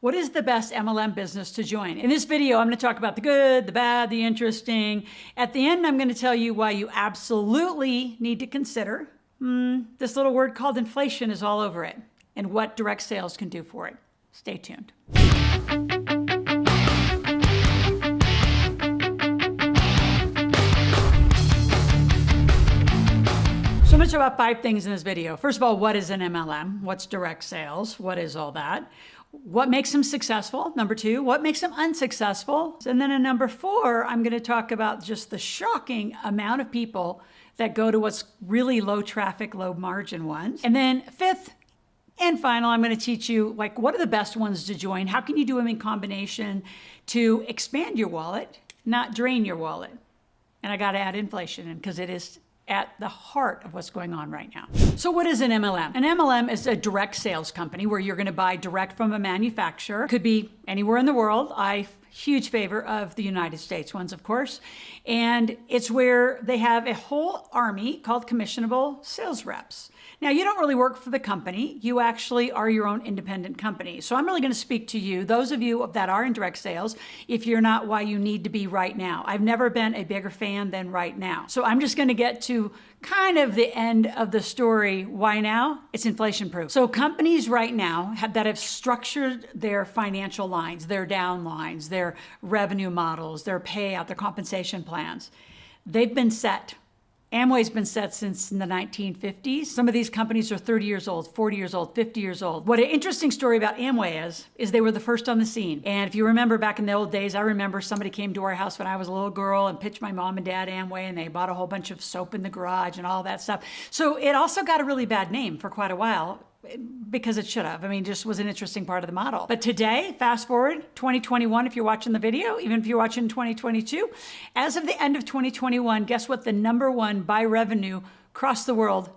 What is the best MLM business to join? In this video, I'm going to talk about the good, the bad, the interesting. At the end, I'm going to tell you why you absolutely need to consider this little word called inflation is all over it, and what direct sales can do for it. Stay tuned. So I'm going to talk about 5 things in this video. First of all, what is an MLM? What's direct sales? What is all that? What makes them successful? Number 2, what makes them unsuccessful? And then in number 4, I'm going to talk about just the shocking amount of people that go to what's really low traffic, low margin ones. And then 5th and final, I'm going to teach you what are the best ones to join? How can you do them in combination to expand your wallet, not drain your wallet? And I got to add inflation in because it is at the heart of what's going on right now. So what is an MLM? An MLM is a direct sales company where you're going to buy direct from a manufacturer. Could be anywhere in the world. I'm huge favor of the United States ones, of course. And it's where they have a whole army called commissionable sales reps. Now, you don't really work for the company. You actually are your own independent company. So I'm really going to speak to you, those of you that are in direct sales, if you're not, why you need to be right now. I've never been a bigger fan than right now. So I'm just going to get to kind of the end of the story. Why now? It's inflation proof. So companies right now that have structured their financial lines, their down lines, their revenue models, their payout, their compensation plans, they've been set. Amway's been set since the 1950s. Some of these companies are 30 years old, 40 years old, 50 years old. What an interesting story about Amway is they were the first on the scene. And if you remember back in the old days, I remember somebody came to our house when I was a little girl and pitched my mom and dad Amway, and they bought a whole bunch of soap in the garage and all that stuff. So it also got a really bad name for quite a while, because it should have. I mean, just was an interesting part of the model. But today, fast forward 2021, if you're watching the video, even if you're watching 2022, as of the end of 2021, guess what? The number 1 by revenue across the world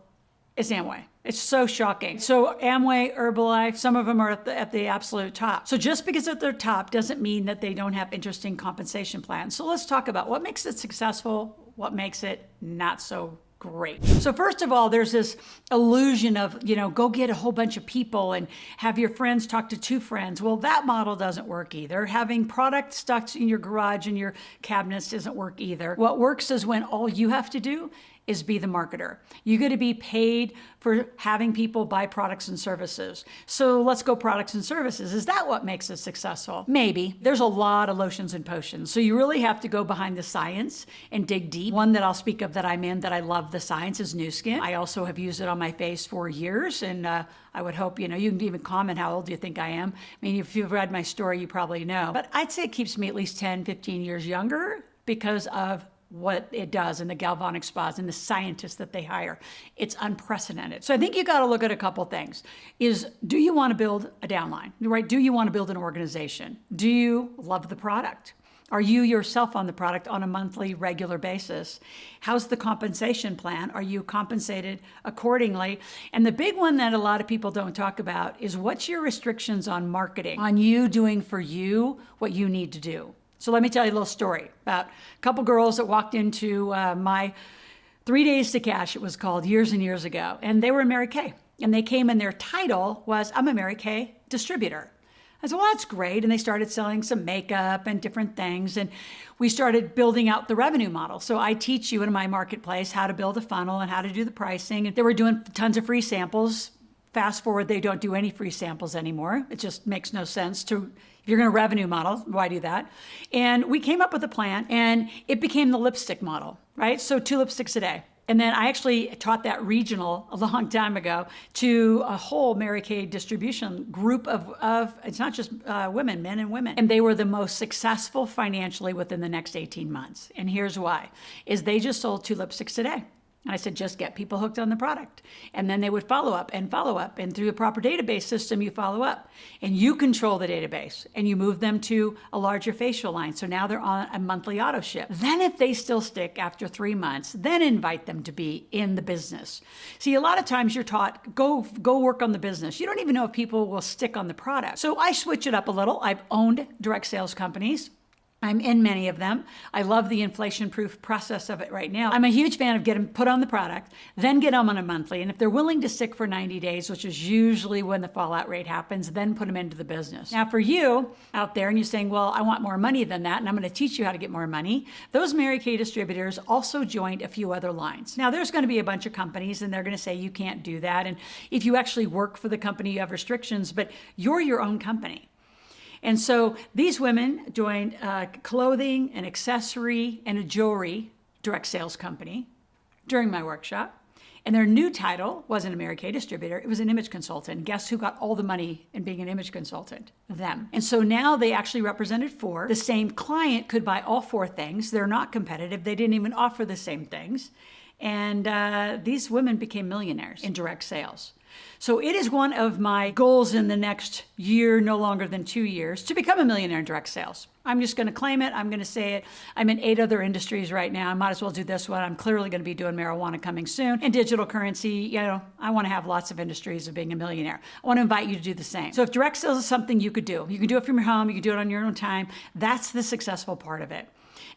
is Amway. It's so shocking. So Amway, Herbalife, some of them are at the absolute top. So just because they're top doesn't mean that they don't have interesting compensation plans. So let's talk about what makes it successful, what makes it not so great. So first of all, there's this illusion of, go get a whole bunch of people and have your friends talk to 2 friends. Well, that model doesn't work either. Having product stuck in your garage and your cabinets doesn't work either. What works is when all you have to do is be the marketer. You're going to be paid for having people buy products and services. So let's go products and services. Is that what makes it successful? Maybe. There's a lot of lotions and potions. So you really have to go behind the science and dig deep. One that I'll speak of that I'm in that I love the science is New Skin. I also have used it on my face for years. And I would hope, you can even comment how old do you think I am. I mean, if you've read my story, you probably know. But I'd say it keeps me at least 10, 15 years younger because of what it does and the galvanic spas and the scientists that they hire. It's unprecedented. So I think you got to look at a couple things. Do you want to build a downline, right? Do you want to build an organization? Do you love the product? Are you yourself on the product on a monthly, regular basis? How's the compensation plan? Are you compensated accordingly? And the big one that a lot of people don't talk about is what's your restrictions on marketing, on you doing for you what you need to do. So let me tell you a little story about a couple girls that walked into my 3 Days to Cash, it was called, years and years ago. And they were in Mary Kay. And they came and their title was, I'm a Mary Kay distributor. I said, well, that's great. And they started selling some makeup and different things. And we started building out the revenue model. So I teach you in my marketplace how to build a funnel and how to do the pricing. And they were doing tons of free samples. Fast forward, they don't do any free samples anymore. It just makes no sense to, if you're going to revenue model, why do that? And we came up with a plan and it became the lipstick model, right? So 2 lipsticks a day. And then I actually taught that regional a long time ago to a whole Mary Kay distribution group of it's not just women, men and women. And they were the most successful financially within the next 18 months. And here's why, is they just sold 2 lipsticks a day. And I said, just get people hooked on the product. And then they would follow up. And through a proper database system, you follow up. And you control the database. And you move them to a larger facial line. So now they're on a monthly auto ship. Then if they still stick after 3 months, then invite them to be in the business. See, a lot of times you're taught, go work on the business. You don't even know if people will stick on the product. So I switch it up a little. I've owned direct sales companies. I'm in many of them. I love the inflation-proof process of it right now. I'm a huge fan of get them put on the product, then get them on a monthly. And if they're willing to stick for 90 days, which is usually when the fallout rate happens, then put them into the business. Now for you out there and you're saying, well, I want more money than that, and I'm going to teach you how to get more money. Those Mary Kay distributors also joined a few other lines. Now there's going to be a bunch of companies and they're going to say you can't do that. And if you actually work for the company, you have restrictions, but you're your own company. And so these women joined a clothing, an accessory, and a jewelry direct sales company during my workshop. And their new title wasn't a Mary Kay distributor, it was an image consultant. Guess who got all the money in being an image consultant? Them. And so now they actually represented 4. The same client could buy all 4 things. They're not competitive. They didn't even offer the same things. And these women became millionaires in direct sales. So it is one of my goals in the next year, no longer than 2 years, to become a millionaire in direct sales. I'm just going to claim it. I'm going to say it. I'm in 8 other industries right now. I might as well do this one. I'm clearly going to be doing marijuana coming soon. And digital currency, I want to have lots of industries of being a millionaire. I want to invite you to do the same. So if direct sales is something you could do, you can do it from your home, you can do it on your own time. That's the successful part of it.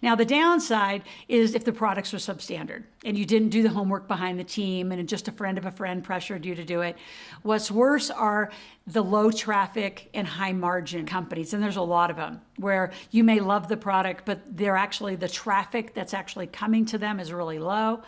Now, the downside is if the products are substandard and you didn't do the homework behind the team and just a friend of a friend pressured you to do it. What's worse are the low traffic and high margin companies. And there's a lot of them where you may love the product, but the traffic that's actually coming to them is really low.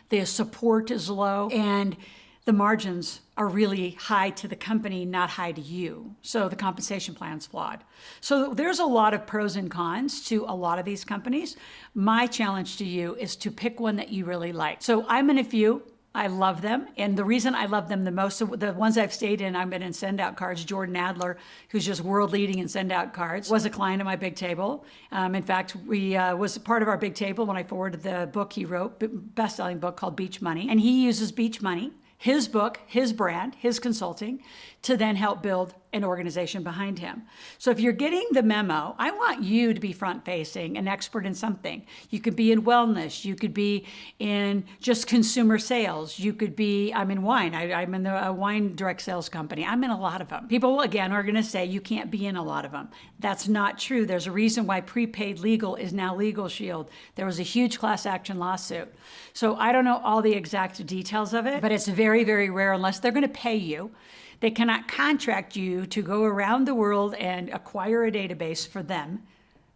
The support is low and the margins are really high to the company, not high to you. So the compensation plan's flawed. So there's a lot of pros and cons to a lot of these companies. My challenge to you is to pick one that you really like. So I'm in a few. I love them. And the reason I love them the most, the ones I've stayed in, I've been in send out cards. Jordan Adler, who's just world leading in send out cards, was a client of my big table. In fact, we was part of our big table when I forwarded the book he wrote, best-selling book called Beach Money. And he uses Beach Money, his book, his brand, his consulting, to then help build an organization behind him. So if you're getting the memo, I want you to be front-facing, an expert in something. You could be in wellness. You could be in just consumer sales. You could be, I'm in wine. I'm in a wine direct sales company. I'm in a lot of them. People, again, are going to say you can't be in a lot of them. That's not true. There's a reason why prepaid legal is now Legal Shield. There was a huge class action lawsuit. So I don't know all the exact details of it, but it's very, very rare unless they're going to pay you. They cannot contract you to go around the world and acquire a database for them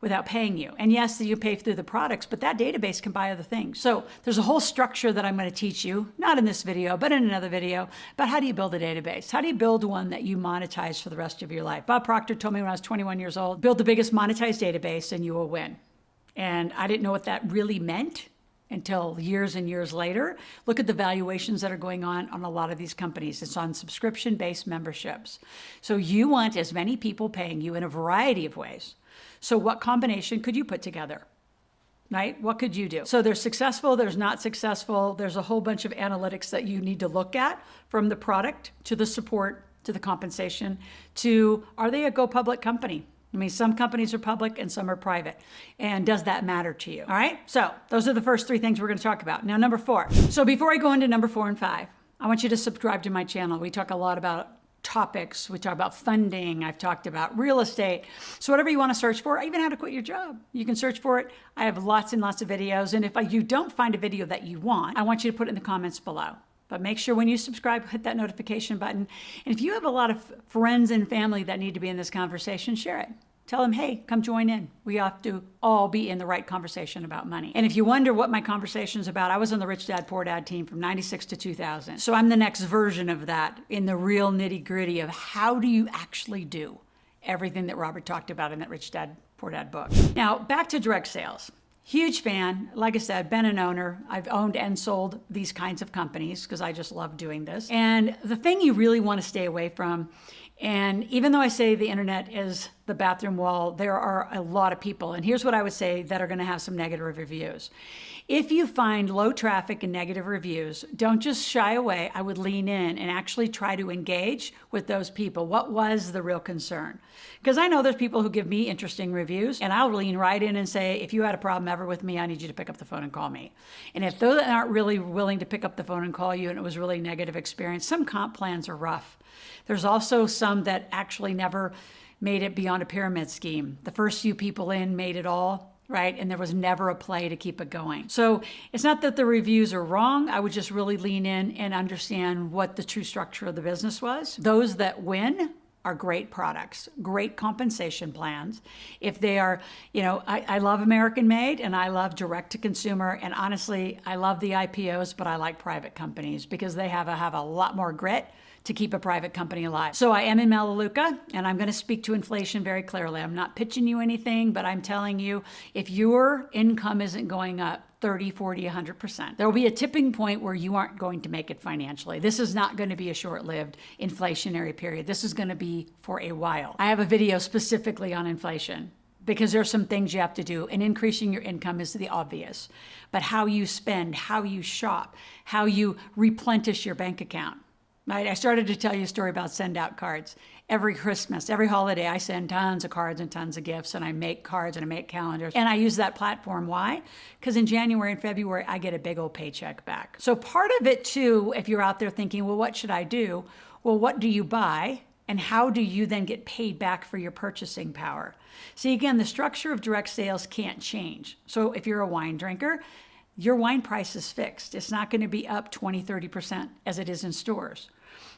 without paying you. And yes, you pay through the products, but that database can buy other things. So there's a whole structure that I'm going to teach you, not in this video, but in another video, about how do you build a database? How do you build one that you monetize for the rest of your life? Bob Proctor told me when I was 21 years old, build the biggest monetized database and you will win. And I didn't know what that really meant until years and years later. Look at the valuations that are going on a lot of these companies. It's on subscription-based memberships. So you want as many people paying you in a variety of ways. So what combination could you put together? Right? What could you do? So there's successful, there's not successful. There's a whole bunch of analytics that you need to look at, from the product to the support to the compensation to, are they a go public company? I mean, some companies are public and some are private. And does that matter to you? All right. So those are the first 3 things we're going to talk about. Now, number 4. So before I go into number 4 and 5, I want you to subscribe to my channel. We talk a lot about topics. We talk about funding. I've talked about real estate. So whatever you want to search for, even how to quit your job, you can search for it. I have lots and lots of videos. And if you don't find a video that you want, I want you to put it in the comments below. But make sure when you subscribe, hit that notification button. And if you have a lot of friends and family that need to be in this conversation, share it. Tell them, hey, come join in. We have to all be in the right conversation about money. And if you wonder what my conversation is about, I was on the Rich Dad, Poor Dad team from 96 to 2000. So I'm the next version of that, in the real nitty gritty of how do you actually do everything that Robert talked about in that Rich Dad, Poor Dad book. Now, back to direct sales. Huge fan. Like I said, been an owner. I've owned and sold these kinds of companies because I just love doing this. And the thing you really want to stay away from, and even though I say the internet is the bathroom wall, there are a lot of people, and here's what I would say, that are going to have some negative reviews. If you find low traffic and negative reviews, don't just shy away. I would lean in and actually try to engage with those people. What was the real concern? Because I know there's people who give me interesting reviews, and I'll lean right in and say, if you had a problem ever with me, I need you to pick up the phone and call me. And if those aren't really willing to pick up the phone and call you, and it was really a negative experience, some comp plans are rough. There's also some that actually never made it beyond a pyramid scheme. The first few people in made it all, right? And there was never a play to keep it going. So it's not that the reviews are wrong. I would just really lean in and understand what the true structure of the business was. Those that win are great products, great compensation plans. If they are, I love American made and I love direct to consumer. And honestly, I love the IPOs, but I like private companies because they have a lot more grit to keep a private company alive. So I am in Melaleuca, and I'm going to speak to inflation very clearly. I'm not pitching you anything, but I'm telling you, if your income isn't going up 30, 40, 100%, there will be a tipping point where you aren't going to make it financially. This is not going to be a short-lived inflationary period. This is going to be for a while. I have a video specifically on inflation, because there's some things you have to do, and increasing your income is the obvious. But how you spend, how you shop, how you replenish your bank account. Right? I started to tell you a story about send out cards. Every Christmas, every holiday, I send tons of cards and tons of gifts, and I make cards and I make calendars. And I use that platform. Why? Because in January and February, I get a big old paycheck back. So part of it too, if you're out there thinking, well, what should I do? Well, what do you buy? And how do you then get paid back for your purchasing power? See, again, the structure of direct sales can't change. So if you're a wine drinker, your wine price is fixed. It's not going to be up 20, 30% as it is in stores,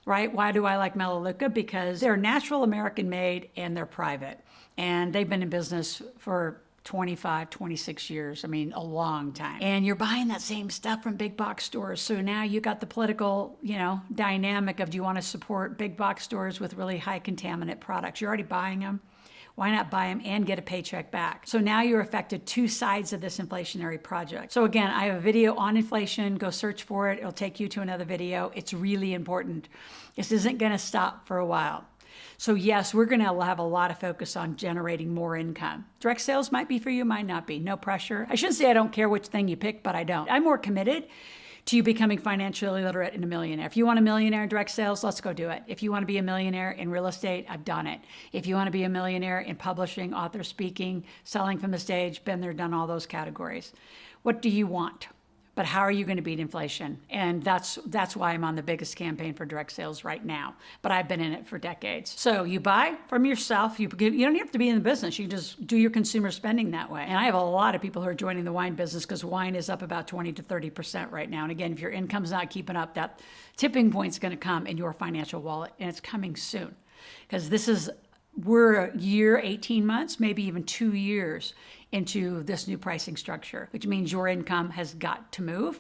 right? Why do I like Melaleuca? Because they're natural American made and they're private. And they've been in business for 25, 26 years. I mean, a long time. And you're buying that same stuff from big box stores. So now you got the political, dynamic of, do you want to support big box stores with really high contaminant products? You're already buying them. Why not buy them and get a paycheck back? So now you're affected two sides of this inflationary project. So again, I have a video on inflation. Go search for it. It'll take you to another video. It's really important. This isn't going to stop for a while. So yes, we're going to have a lot of focus on generating more income. Direct sales might be for you, might not be. No pressure. I shouldn't say I don't care which thing you pick, but I don't. I'm more committed to you becoming financially literate and a millionaire. If you want a millionaire in direct sales, let's go do it. If you want to be a millionaire in real estate, I've done it. If you want to be a millionaire in publishing, author speaking, selling from the stage, been there, done all those categories. What do you want? But how are you going to beat inflation? And that's why I'm on the biggest campaign for direct sales right now. But I've been in it for decades. So you buy from yourself. You don't have to be in the business. You just do your consumer spending that way. And I have a lot of people who are joining the wine business because wine is up about 20 to 30% right now. And again, if your income's not keeping up, that tipping point's going to come in your financial wallet, and it's coming soon. Because we're a year, 18 months, maybe even 2 years into this new pricing structure, which means your income has got to move.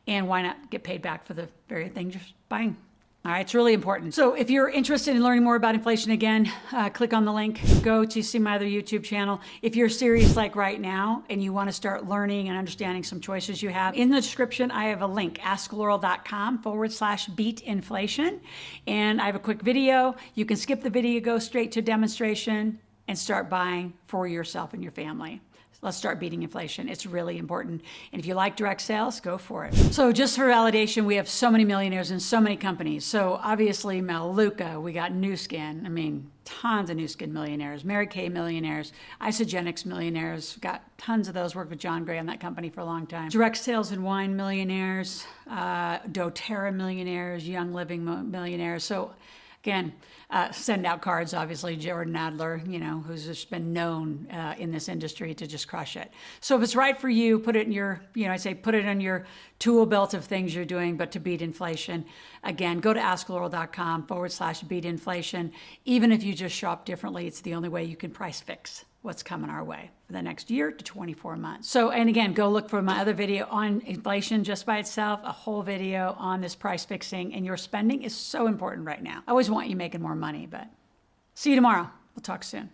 And why not get paid back for the very thing you're buying? All right, it's really important. So if you're interested in learning more about inflation, again, click on the link, go to see my other YouTube channel. If you're serious like right now and you want to start learning and understanding some choices you have, in the description, I have a link, askloral.com/beat inflation. And I have a quick video. You can skip the video, go straight to demonstration and start buying for yourself and your family. Let's start beating inflation. It's really important. And if you like direct sales, go for it. So just for validation, we have so many millionaires in so many companies. So obviously Melaleuca, we got Nu Skin. Tons of Nu Skin millionaires, Mary Kay millionaires, Isogenics millionaires, got tons of those, worked with John Gray on that company for a long time. Direct sales and wine millionaires, doTERRA millionaires, Young Living millionaires. So again, send out cards, obviously, Jordan Adler, who's just been known in this industry to just crush it. So if it's right for you, put it in your, put it in your tool belt of things you're doing, but to beat inflation. Again, go to askloral.com/beat inflation. Even if you just shop differently, it's the only way you can price fix what's coming our way for the next year to 24 months. So, and again, go look for my other video on inflation just by itself, a whole video on this price fixing, and your spending is so important right now. I always want you making more money, but see you tomorrow. We'll talk soon.